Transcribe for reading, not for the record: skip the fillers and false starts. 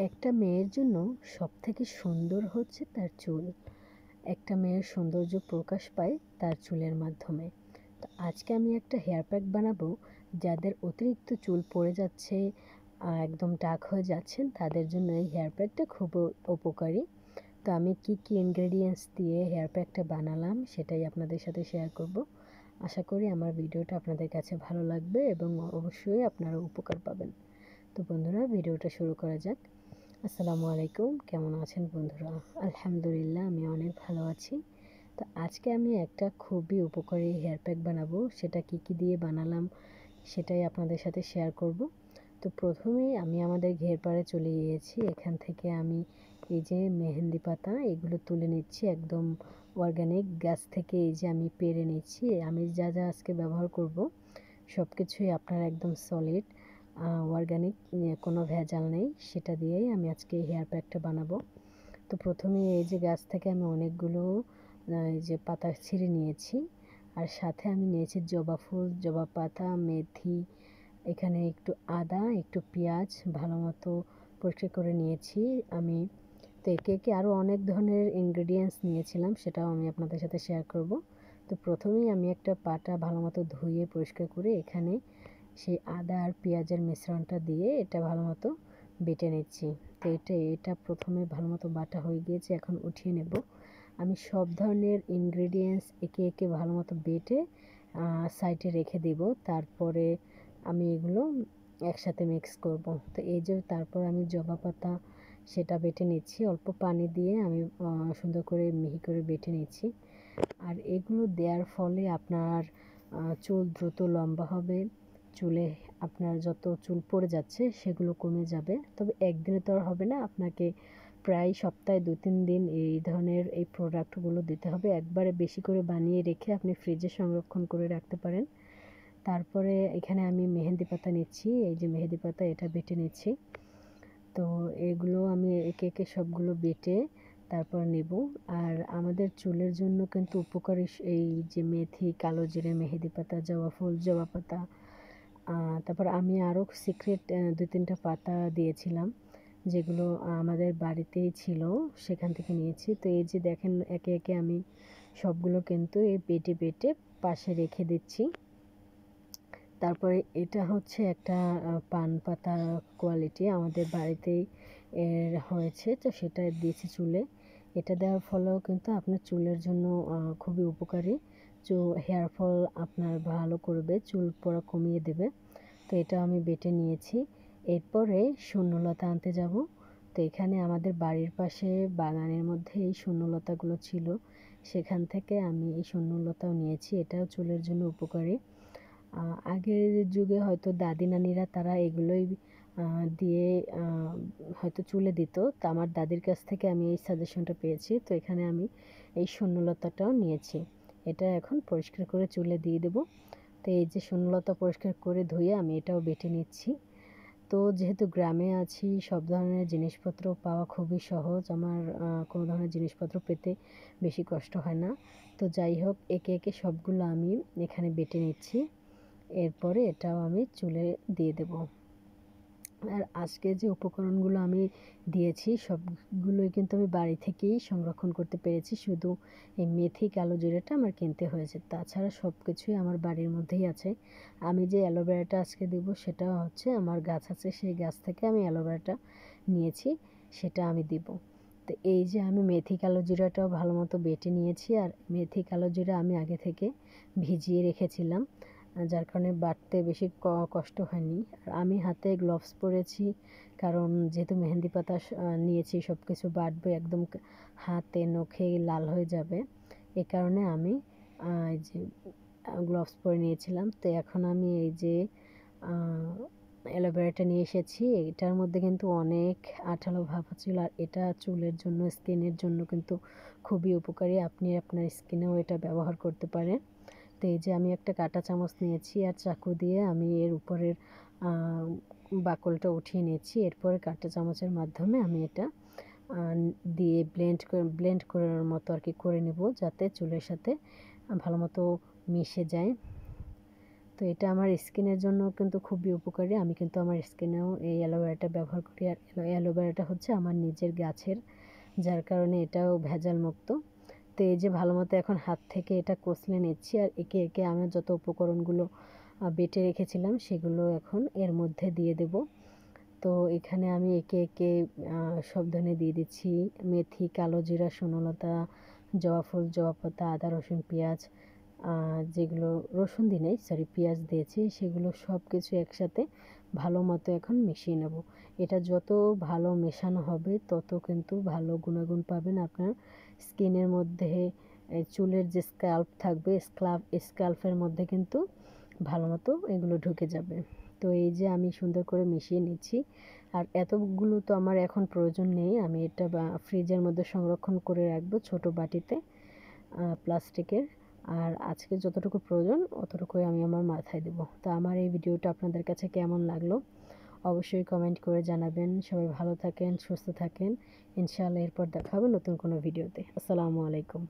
একটা মেয়ের জন্য সবথেকে সুন্দর হচ্ছে তার চুল। একটা মেয়ের সৌন্দর্য প্রকাশ পায় তার চুলের মাধ্যমে। তো আজকে আমি একটা হেয়ার প্যাক বানাবো যাদের অতিরিক্ত চুল পড়ে যাচ্ছে, একদম টাক হয়ে যাচ্ছেন, তাদের জন্য এই হেয়ার প্যাকটা খুব উপকারী। তো আমি কি ইনগ্রেডিয়েন্টস দিয়ে হেয়ার প্যাকটা বানালাম সেটাই আপনাদের সাথে শেয়ার করব। আশা করি আমার ভিডিওটা আপনাদের কাছে ভালো লাগবে এবং অবশ্যই আপনারা উপকার পাবেন। তো বন্ধুরা, ভিডিওটা শুরু করা যাক। আসসালামু আলাইকুম, কেমন আছেন বন্ধুরা? আলহামদুলিল্লাহ, আমি অনেক ভালো আছি। তো আজকে আমি একটা খুবই উপকারী হেয়ার প্যাক বানাবো। সেটা কি দিয়ে বানালাম সেটাই আপনাদের সাথে শেয়ার করব। তো প্রথমেই আমি আমাদের ঘের পাড়ে চলে গিয়েছি। এখান থেকে আমি এই যে মেহেন্দি পাতা এগুলো তুলে নিচ্ছি, একদম অর্গানিক গাছ থেকে। এই যে আমি পেরে নিচ্ছি। আমি যা যা আজকে ব্যবহার করব সব কিছুই আপনার একদম সলিড অর্গানিক, কোনো ভেজাল নেই। সেটা দিয়েই আমি আজকে হেয়ার প্যাকটা বানাবো। তো প্রথমে এই যে গাছ থেকে আমি অনেকগুলো এই যে পাতা ছিঁড়ে নিয়েছি, আর সাথে আমি নিয়েছি জবা ফুল, জবা পাতা, মেথি, এখানে একটু আদা, একটু পেঁয়াজ ভালো মতো পরিষ্কার করে নিয়েছি আমি। তো একে আরও অনেক ধরনের ইনগ্রেডিয়েন্টস নিয়েছিলাম, সেটাও আমি আপনাদের সাথে শেয়ার করব। তো প্রথমেই আমি একটা পাটা ভালো মতো ধুয়ে পরিষ্কার করে এখানে সেই আদা আর পেঁয়াজের মিশ্রণটা দিয়ে এটা ভালো মতো বেটে নিচ্ছি। তো এটা প্রথমে ভালো মতো বাটা হয়ে গিয়েছে, এখন উঠিয়ে নেব। আমি সব ধরনের ইনগ্রেডিয়েন্টস একে ভালো মতো বেটে সাইডে রেখে দেব। তারপরে আমি এগুলো একসাথে মিক্স করব। তো এই যে তারপর আমি জবা পাতা সেটা বেটে নিচ্ছি, অল্প পানি দিয়ে আমি সুন্দর করে মিহি করে বেটে নিচ্ছি। আর এগুলো দেওয়ার ফলে আপনার চুল দ্রুত লম্বা হবে, চুলে আপনার যত চুল পড়ে যাচ্ছে সেগুলো কমে যাবে। তবে একদিনে তো আর হবে না, আপনাকে প্রায় সপ্তাহে 2-3 দিন এই ধরনের এই প্রোডাক্টগুলো দিতে হবে। একবারে বেশি করে বানিয়ে রেখে আপনি ফ্রিজে সংরক্ষণ করে রাখতে পারেন। তারপরে এখানে আমি মেহেন্দি পাতা নিচ্ছি, এই যে মেহেন্দি পাতা এটা বেটে নিচ্ছি। তো এগুলো আমি একে সবগুলো বেটে তারপর নেব। আর আমাদের চুলের জন্য কিন্তু উপকারী এই যে মেথি, কালো জিরে, মেহেদি পাতা, জবা ফুল, জবা পাতা, তারপর আমি আরও সিক্রেট 2-3টা পাতা দিয়েছিলাম, যেগুলো আমাদের বাড়িতেই ছিল, সেখান থেকে নিয়েছি। তো এই যে দেখেন একে আমি সবগুলো কিন্তু এই বেটে পাশে রেখে দিচ্ছি। তারপরে এটা হচ্ছে একটা পান পাতা কোয়ালিটি, আমাদের বাড়িতেই এর হয়েছে, তো সেটা দিয়েছি চুলে। এটা দেওয়ার ফলেও কিন্তু আপনার চুলের জন্য খুবই উপকারী। হেয়ার ফল আপনার ভালো করবে, চুল পড়া কমিয়ে দেবে। তো এটা আমি বেটে নিয়েছি। এরপরে শূন্যলতা আনতে যাব। তো এখানে আমাদের বাড়ির পাশে বাগানের মধ্যে এই শূন্যলতাগুলো ছিল, সেখান থেকে আমি এই শূন্যলতাও নিয়েছি। এটাও চুলের জন্য উপকারী। আগের যুগে হয়তো দাদি নানিরা তারা এগুলোই দিয়ে হয়তো চুলে দিত। তো আমার দাদির কাছ থেকে আমি এই সাজেশনটা পেয়েছি। তো এখানে আমি এই শূন্যলতাটাও নিয়েছি। এটা এখন পরিষ্কার করে চুলে দিয়ে দেব। তো এই যে শূন্যলতা পরিষ্কার করে ধুয়ে আমি এটাও বেটে নিচ্ছি। তো যেহেতু গ্রামে আছি, সব ধরনের জিনিসপত্র পাওয়া খুবই সহজ। আমার কোনো ধরনের জিনিসপত্র পেতে বেশি কষ্ট হয় না। তো যাই হোক, একে সবগুলো আমি এখানে বেটে নিচ্ছি। এরপরে এটাও আমি চুলে দিয়ে দেব। আর আজকে যে উপকরণগুলো আমি দিয়েছি সবগুলোই কিন্তু আমি বাড়ি থেকেই সংরক্ষণ করতে পেরেছি। শুধু এই মেথি, কালো জিরাটা আমার কিনতে হয়েছে, তাছাড়া সব কিছুই আমার বাড়ির মধ্যেই আছে। আমি যে অ্যালোভেরাটা আজকে দেব সেটা হচ্ছে আমার গাছ আছে, সেই গাছ থেকে আমি অ্যালোভেরাটা নিয়েছি, সেটা আমি দিব। তো এই যে আমি মেথি, কালো জিরাটাও ভালো মতো বেটে নিয়েছি। আর মেথি, কালো জিরা আমি আগে থেকে ভিজিয়ে রেখেছিলাম, যার কারণে বাটতে বেশি কষ্ট হয়নি। আর আমি হাতে গ্লোভস পরেছি, কারণ যেহেতু মেহেন্দি পাতা নিয়েছি, সব কিছু বাটবো, একদম হাতে নখে লাল হয়ে যাবে। এ কারণে আমি এই যে গ্লোভস পরে নিয়েছিলাম। তো এখন আমি এই যে অ্যালোভেরাটা নিয়ে এসেছি। এটার মধ্যে কিন্তু অনেক আঠালো ভাব ছিল, আর এটা চুলের জন্য, স্কিনের জন্য কিন্তু খুবই উপকারী। আপনি আপনার স্কিনেও এটা ব্যবহার করতে পারেন। তো এই যে আমি একটা কাঁটা চামচ নিয়েছি, আর চাকু দিয়ে আমি এর উপরের বাকলটা উঠিয়ে নিয়েছি। এরপরে কাঁটা চামচের মাধ্যমে আমি এটা দিয়ে ব্লেন্ড করার মতো আর কি করে নেব, যাতে চুলের সাথে ভালো মতো মিশে যায়। তো তো এটা আমার স্কিনের জন্য কিন্তু খুবই উপকারী। আমি কিন্তু আমার স্কিনেও এই অ্যালোভেরাটা ব্যবহার করি। আর অ্যালোভেরাটা হচ্ছে আমার নিজের গাছের, যার কারণে এটাও ভেজাল মুক্ত। তো এই যে ভালো মতো এখন হাত থেকে এটা কষলে নিচ্ছি, আর একে একে আমি যত উপকরণগুলো বেটে রেখেছিলাম সেগুলো এখন এর মধ্যে দিয়ে দেব। তো এখানে আমি একে একে সব ধনে দিয়ে দিচ্ছি মেথি, কালো জিরা, সোনলতা, জবা ফুল, জবা পাতা, আদা, রসুন, পেঁয়াজ, যেগুলো রসুন দিই নাই, সরি পেঁয়াজ দিয়েছি, সেগুলো সব কিছু একসাথে ভালো মতো এখন মিশিয়ে নেব। এটা যত ভালো মেশানো হবে তত কিন্তু ভালো গুণাগুণ পাবেন আপনার স্কিনের মধ্যে। চুলের যে স্ক্যাল্প থাকবে, স্ক্যাল্পের মধ্যে কিন্তু ভালো মতো এগুলো ঢুকে যাবে। তো এই যে আমি সুন্দর করে মিশিয়ে নিচ্ছি। আর এতগুলো তো আমার এখন প্রয়োজন নেই, আমি এটা ফ্রিজের মধ্যে সংরক্ষণ করে রাখবো ছোট বাটিতে, প্লাস্টিকের। আর আজকে যতটুকু প্রয়োজন অতটুকুই আমি আমার মাথায় দেব। তো আমার এই ভিডিওটা আপনাদের কাছে কেমন লাগলো অবশ্যই কমেন্ট করে জানাবেন। সবাই ভালো থাকেন, সুস্থ থাকেন। ইনশাআল্লাহ এরপর দেখা হবে নতুন কোনো ভিডিওতে। আসসালামু আলাইকুম।